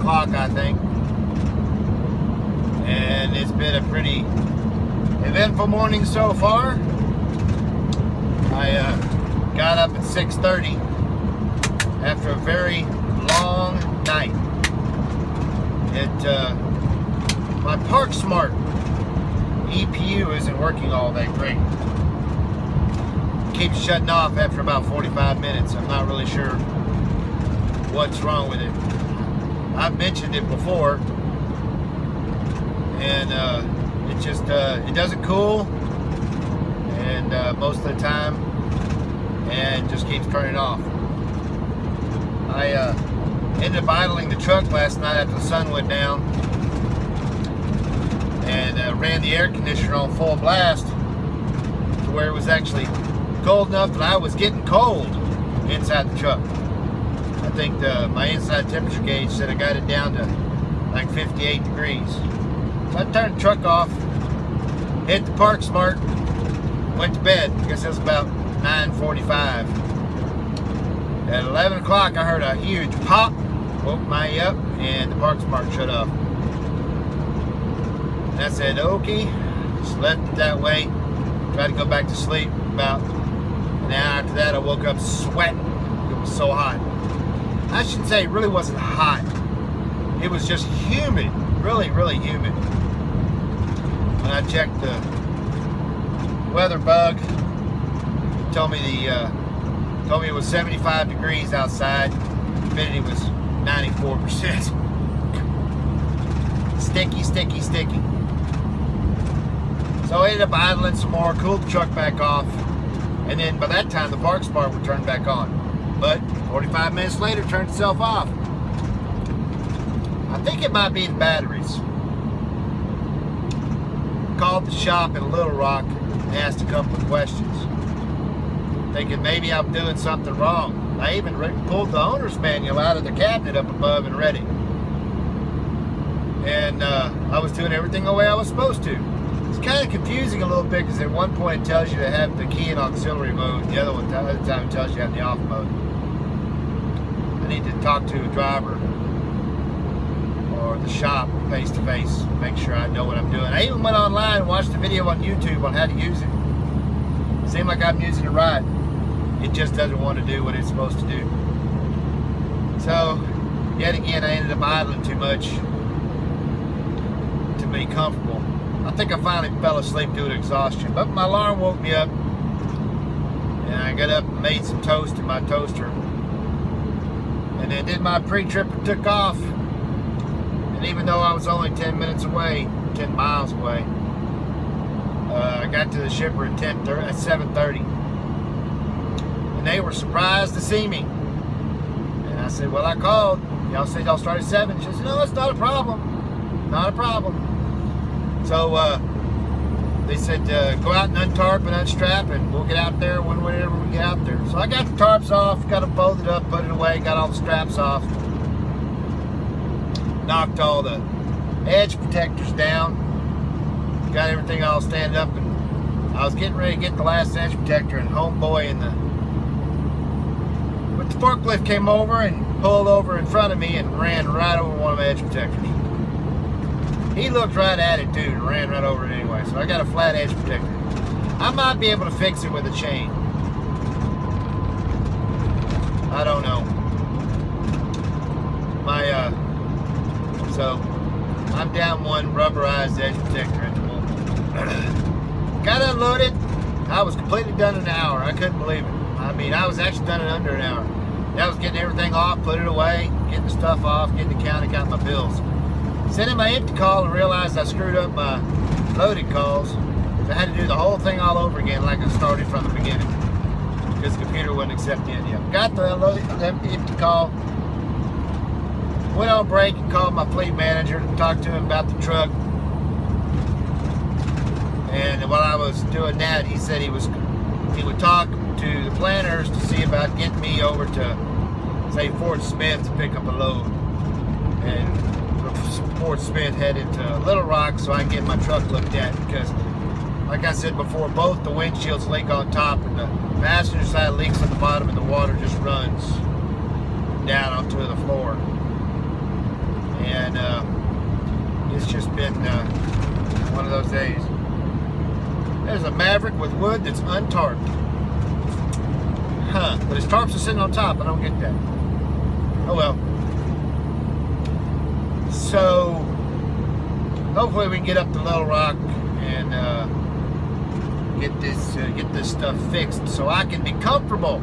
o'clock, I think. And it's been a pretty eventful morning so far. I got up at 6:30 after a very long night. My ParkSmart EPU isn't working all that great. It keeps shutting off after about 45 minutes. I'm not really sure what's wrong with it. I've mentioned it before, and it just it doesn't cool, and most of the time, and just keeps turning off. I ended up idling the truck last night after the sun went down, and ran the air conditioner on full blast to where it was actually cold enough that I was getting cold inside the truck. I think my inside temperature gauge said I got it down to like 58 degrees. So I turned the truck off, hit the ParkSmart, went to bed. I guess it was about 9:45. At 11 o'clock, I heard a huge pop, woke me up, and the ParkSmart shut off. And I said, okay, just left it that way. Tried to go back to sleep. About an hour after that, I woke up sweating. It was so hot. I should say it really wasn't hot. It was just humid, really, really humid. When I checked the weather bug, told me it was 75 degrees outside. Humidity was 94%. Sticky, sticky, sticky. So I ended up idling some more, cooled the truck back off, and then by that time the ParkSmart would turn back on. But 45 minutes later, it turned itself off. I think it might be the batteries. Called the shop in Little Rock and asked a couple of questions, thinking maybe I'm doing something wrong. I even pulled the owner's manual out of the cabinet up above and read it. And I was doing everything the way I was supposed to. It's kind of confusing a little bit because at one point it tells you to have the key in auxiliary mode. The other time it tells you to have the off mode. I need to talk to a driver or the shop face to face, make sure I know what I'm doing. I even went online and watched a video on YouTube on how to use it. Seemed like I'm using it right. It just doesn't want to do what it's supposed to do. So, yet again, I ended up idling too much to be comfortable. I think I finally fell asleep due to exhaustion, but my alarm woke me up, and I got up and made some toast in my toaster, and then did my pre-trip and took off. And even though I was only 10 minutes away, 10 miles away, I got to the shipper at 7:30, and they were surprised to see me. And I said, well, I called. Y'all said y'all start at 7. She said, no, it's not a problem. Not a problem. So they said, go out and untarp and unstrap, and we'll get out there whenever we get out there. So I got the tarps off, got them folded up, put it away, got all the straps off, knocked all the edge protectors down, got everything all stand up, and I was getting ready to get the last edge protector, and homeboy with the forklift came over and pulled over in front of me and ran right over one of my edge protectors. He looked right at it too and ran right over it anyway. So I got a flat edge protector. I might be able to fix it with a chain. I don't know. So I'm down one rubberized edge protector at the moment. Got unloaded. I was completely done in an hour. I couldn't believe it. I mean, I was actually done in under an hour. I was getting everything off, put it away, getting the stuff off, getting the counter, got my bills. Sent in my empty call and realized I screwed up my loaded calls. So I had to do the whole thing all over again like I started from the beginning because the computer wouldn't accept the idea. Got the empty call, went on break and called my fleet manager to talk to him about the truck. And while I was doing that, he said he would talk to the planners to see about getting me over to, say, Fort Smith to pick up a load. And Fort Smith headed to Little Rock so I can get my truck looked at, because like I said before, both the windshields leak on top and the passenger side leaks on the bottom, and the water just runs down onto the floor. days. There's a Maverick with wood that's untarped. Huh, but his tarps are sitting on top. I don't get that. Oh well. So, hopefully we can get up to Little Rock and get this stuff fixed so I can be comfortable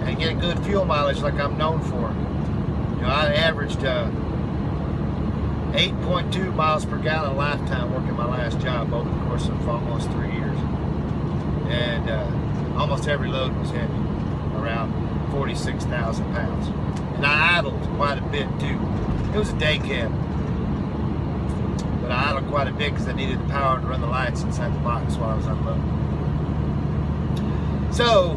and get good fuel mileage like I'm known for. You know, I averaged 8.2 miles per gallon lifetime working my last job over the course of almost 3 years. And almost every load was heavy, around 46,000 pounds. And I idled quite a bit too. It was a day cab. But I idled quite a bit because I needed the power to run the lights inside the box while I was unloading. So,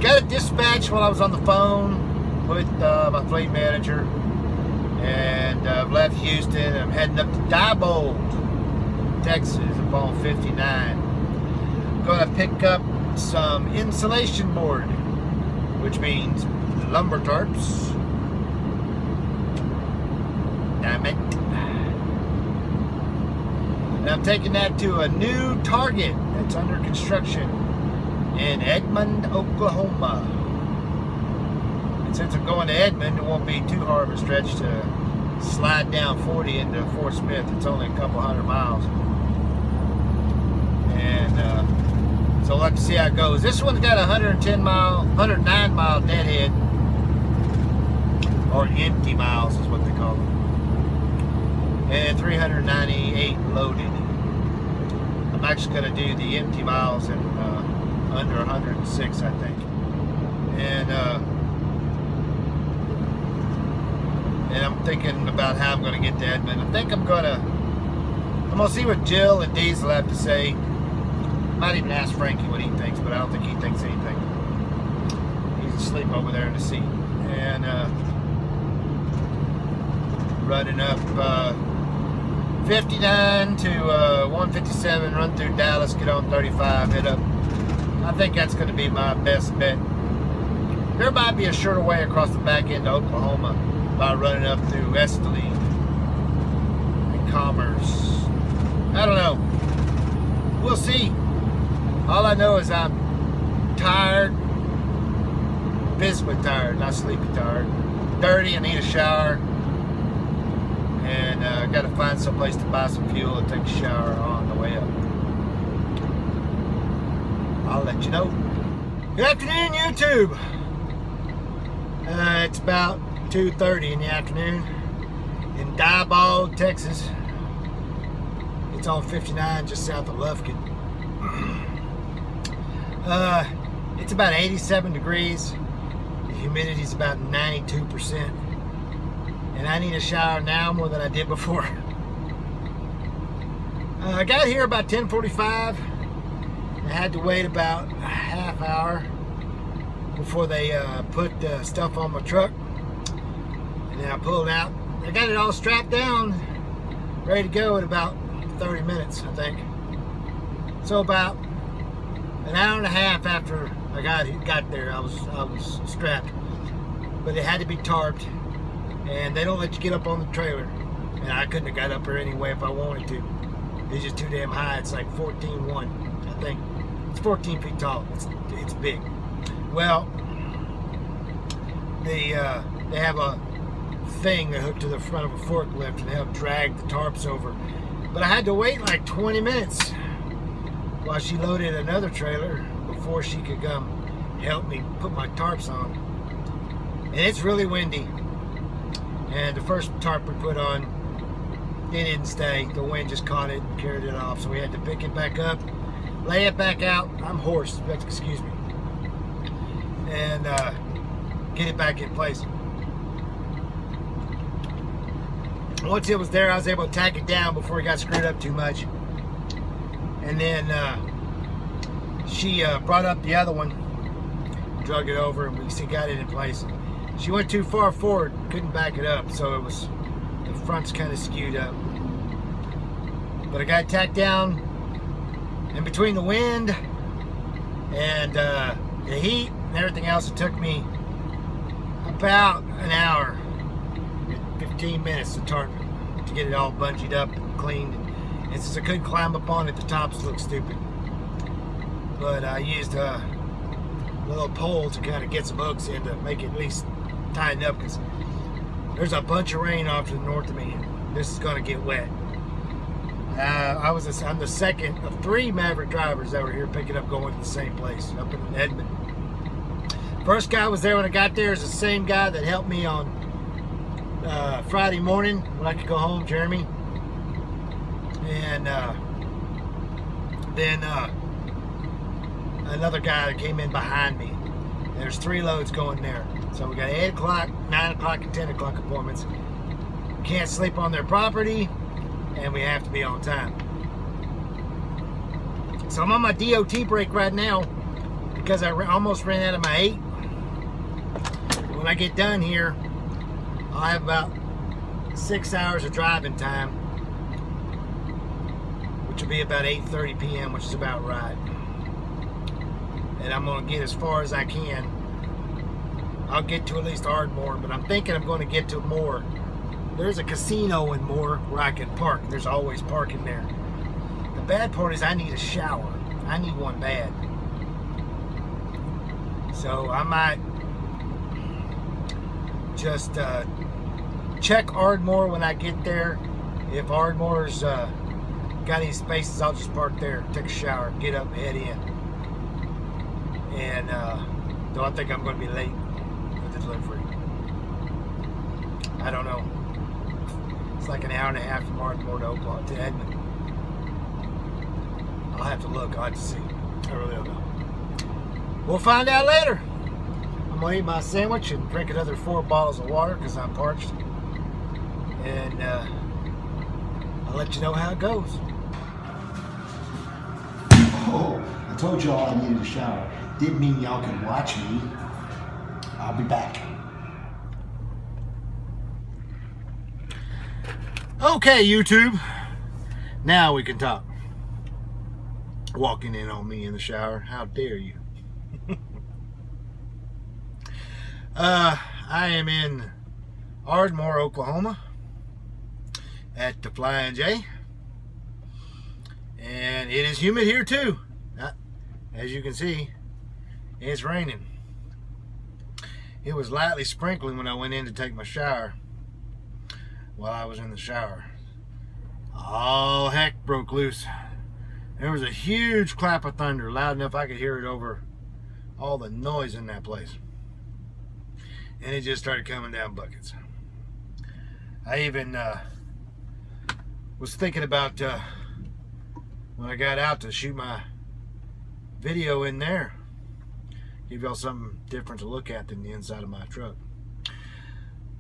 got a dispatch while I was on the phone with my fleet manager. And I've left Houston. I'm heading up to Diebold, Texas, up on 59. I'm going to pick up some insulation board, which means lumber tarps. Damn it. And I'm taking that to a new target that's under construction in Edmond, Oklahoma. And since I'm going to Edmond, it won't be too hard of a stretch to slide down 40 into Fort Smith. It's only a couple hundred miles. And so we'll have to see how it goes. This one's got a 109 mile deadhead, or empty miles is what they call them, and 398 loaded. I'm actually going to do the empty miles in under 106, I think. And I'm thinking about how I'm going to get to Edmond. I think I'm going to see what Jill and Diesel have to say. Might even ask Frankie what he thinks, but I don't think he thinks anything. He's asleep over there in the seat. And running up 59 to 157, run through Dallas, get on 35, hit up. I think that's going to be my best bet. There might be a shorter way across the back end of Oklahoma by running up through Esteli and Commerce. I don't know. We'll see. All I know is I'm tired, physically tired, not sleepy tired, dirty, I need a shower, and I got to find some place to buy some fuel and take a shower on the way up. I'll let you know. Good afternoon, YouTube. It's about 2:30 in the afternoon in Diebold, Texas. It's on 59 just south of Lufkin. It's about 87 degrees. The humidity is about 92%. And I need a shower now more than I did before. I got here about 10:45. I had to wait about a half hour before they put the stuff on my truck. And then I pulled out. I got it all strapped down, ready to go in about 30 minutes, I think. So about an hour and a half after I got there, I was strapped. But it had to be tarped, and they don't let you get up on the trailer. And I couldn't have got up there anyway if I wanted to. It's just too damn high. It's like 14.1, I think. It's 14 feet tall. It's big. Well, they have a thing they hook to the front of a forklift and help drag the tarps over. But I had to wait like 20 minutes while she loaded another trailer before she could come help me put my tarps on. And it's really windy. And the first tarp we put on, it didn't stay. The wind just caught it and carried it off. So we had to pick it back up, lay it back out. I'm hoarse, excuse me. And get it back in place. Once it was there, I was able to tack it down before it got screwed up too much. And then she brought up the other one, drug it over, and we got it in place. She went too far forward, couldn't back it up, so the front's kind of skewed up. But I got it tacked down, and between the wind and the heat and everything else, it took me about an hour, 15 minutes to tarp it, to get it all bungeed up and cleaned. And since I couldn't climb up on it, the tops look stupid. But I used a little pole to kind of get some hooks in to make it at least tighten up, because there's a bunch of rain off to the north of me. This is going to get wet. I'm the second of 3 Maverick drivers that were here picking up going to the same place up in Edmond. First guy was there when I got there. Is the same guy that helped me on Friday morning when I could go home, Jeremy. And then another guy that came in behind me. There's 3 loads going there. So we got 8 o'clock, 9 o'clock, and 10 o'clock appointments. We can't sleep on their property, and we have to be on time. So I'm on my DOT break right now because I almost ran out of my 8. When I get done here, I'll have about 6 hours of driving time, which will be about 8:30 p.m., which is about right. And I'm going to get as far as I can. I'll get to at least Ardmore, but I'm thinking I'm going to get to Moore. There's a casino in Moore where I can park. There's always parking there. The bad part is I need a shower. I need one bad. So I might just check Ardmore when I get there. If Ardmore's got any spaces, I'll just park there, take a shower, get up, and head in. And don't think I'm going to be late for the delivery. I don't know. It's like an hour and a half from Ardmore to Oklahoma to Edmond. I'll have to look. I'll have to see. I really don't know. We'll find out later. I'm going to eat my sandwich and drink another 4 bottles of water because I'm parched. And I'll let you know how it goes. Oh, I told y'all I needed a shower. Didn't mean y'all could watch me. I'll be back. Okay, YouTube. Now we can talk. Walking in on me in the shower. How dare you? I am in Ardmore, Oklahoma at the Flying J. And it is humid here too. As you can see, it's raining. It was lightly sprinkling when I went in to take my shower. While I was in the shower, all heck broke loose. There was a huge clap of thunder, loud enough I could hear it over all the noise in that place. And it just started coming down buckets. I even was thinking about when I got out to shoot my video in there, give y'all something different to look at than the inside of my truck.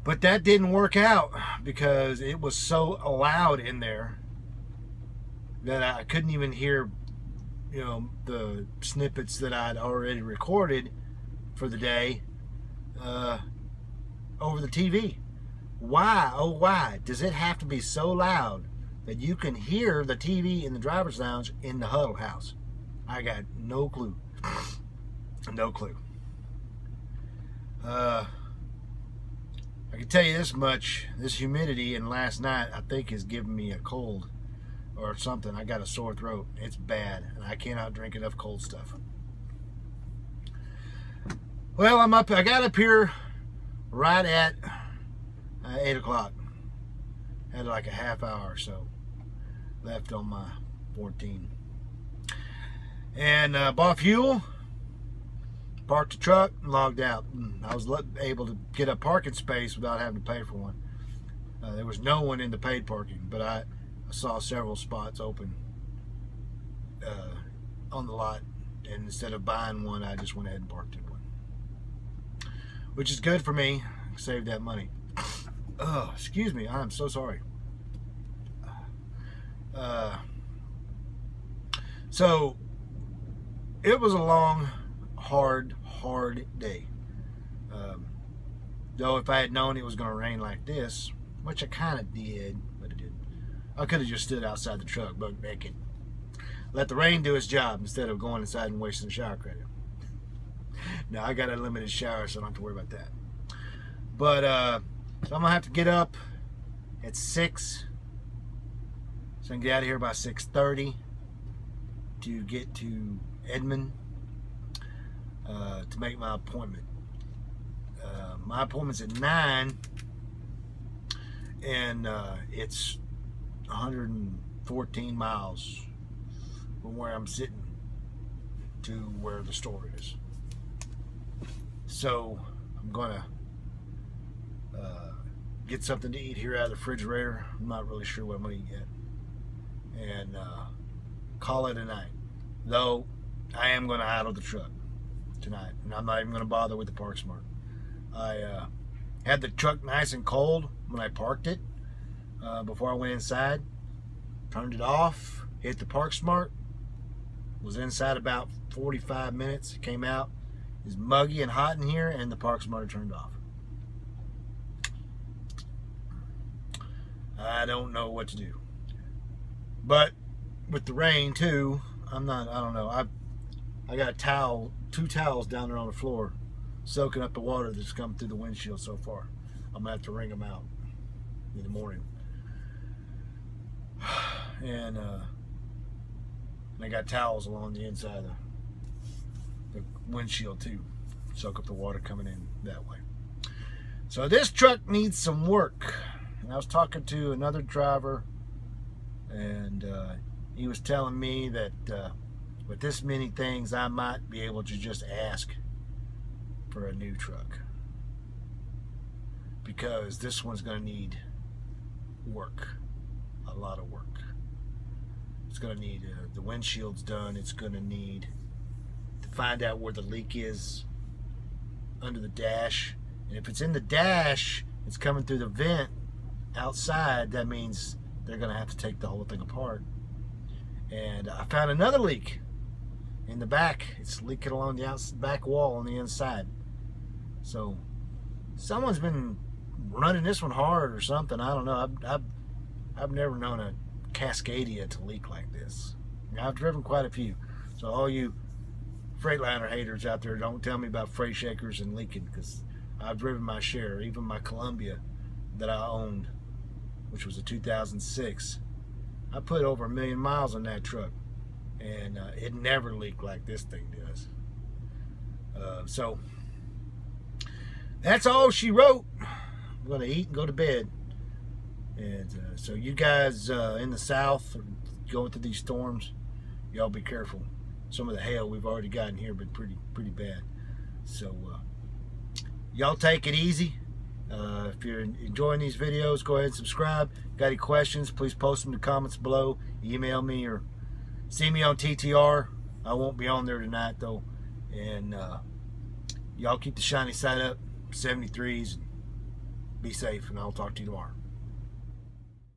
But that didn't work out because it was so loud in there that I couldn't even hear, you know, the snippets that I'd already recorded for the day over the TV. Why, oh why, does it have to be so loud that you can hear the TV in the driver's lounge in the huddle house? I got no clue. No clue. I can tell you this much, this humidity and last night I think is giving me a cold or something. I got a sore throat. It's bad and I cannot drink enough cold stuff. Well, I'm up. I got up here right at 8 o'clock. Had like a half hour or so left on my 14. And bought fuel. Parked the truck and logged out. I was able to get a parking space without having to pay for one. There was no one in the paid parking, but I saw several spots open on the lot, and instead of buying one, I just went ahead and parked in one, which is good for me. Saved that money. Oh, excuse me. I'm so sorry. So it was a long, hard day. Though if I had known it was going to rain like this, which I kind of did, but it didn't, I could have just stood outside the truck, but naked. Let the rain do its job instead of going inside and wasting the shower credit. Now I got a limited shower, so I don't have to worry about that. But so I'm gonna have to get up at 6 So I can get out of here by 6:30 to get to Edmond to make my appointment. My appointment's at 9, and it's 114 miles from where I'm sitting to where the store is. So I'm gonna get something to eat here out of the refrigerator. I'm not really sure what I'm gonna eat yet, and call it a night. Though I am gonna idle the truck tonight, and I'm not even gonna bother with the Park Smart. I had the truck nice and cold when I parked it before I went inside. Turned it off, hit the Park Smart, was inside about 45 minutes, came out. It's muggy and hot in here, and the Park Smart turned off. I don't know what to do. But with the rain too, I don't know. I got a towel, 2 towels down there on the floor, soaking up the water that's come through the windshield so far. I'm gonna have to wring them out in the morning. And I got towels along the inside of the windshield too, soak up the water coming in that way. So this truck needs some work. And I was talking to another driver, and he was telling me that with this many things, I might be able to just ask for a new truck, because this one's going to need work, a lot of work. It's going to need the windshield's done. It's going to need to find out where the leak is under the dash, and if it's in the dash, it's coming through the vent outside. That means they're going to have to take the whole thing apart. And I found another leak in the back. It's leaking along the back wall on the inside. So someone's been running this one hard or something. I don't know. I've never known a Cascadia to leak like this. I've driven quite a few. So all you Freightliner haters out there, don't tell me about freight shakers and leaking, because I've driven my share. Even my Columbia that I owned, which was a 2006, I put over 1 million miles on that truck, and it never leaked like this thing does. So that's all she wrote. I'm gonna eat and go to bed. And so you guys in the South going through these storms, y'all be careful. Some of the hail we've already gotten here been pretty bad. So y'all take it easy. If you're enjoying these videos, go ahead and subscribe. Got any questions, please post them in the comments below. Email me or see me on TTR. I won't be on there tonight though. And y'all keep the shiny side up, 73s. Be safe, and I'll talk to you tomorrow.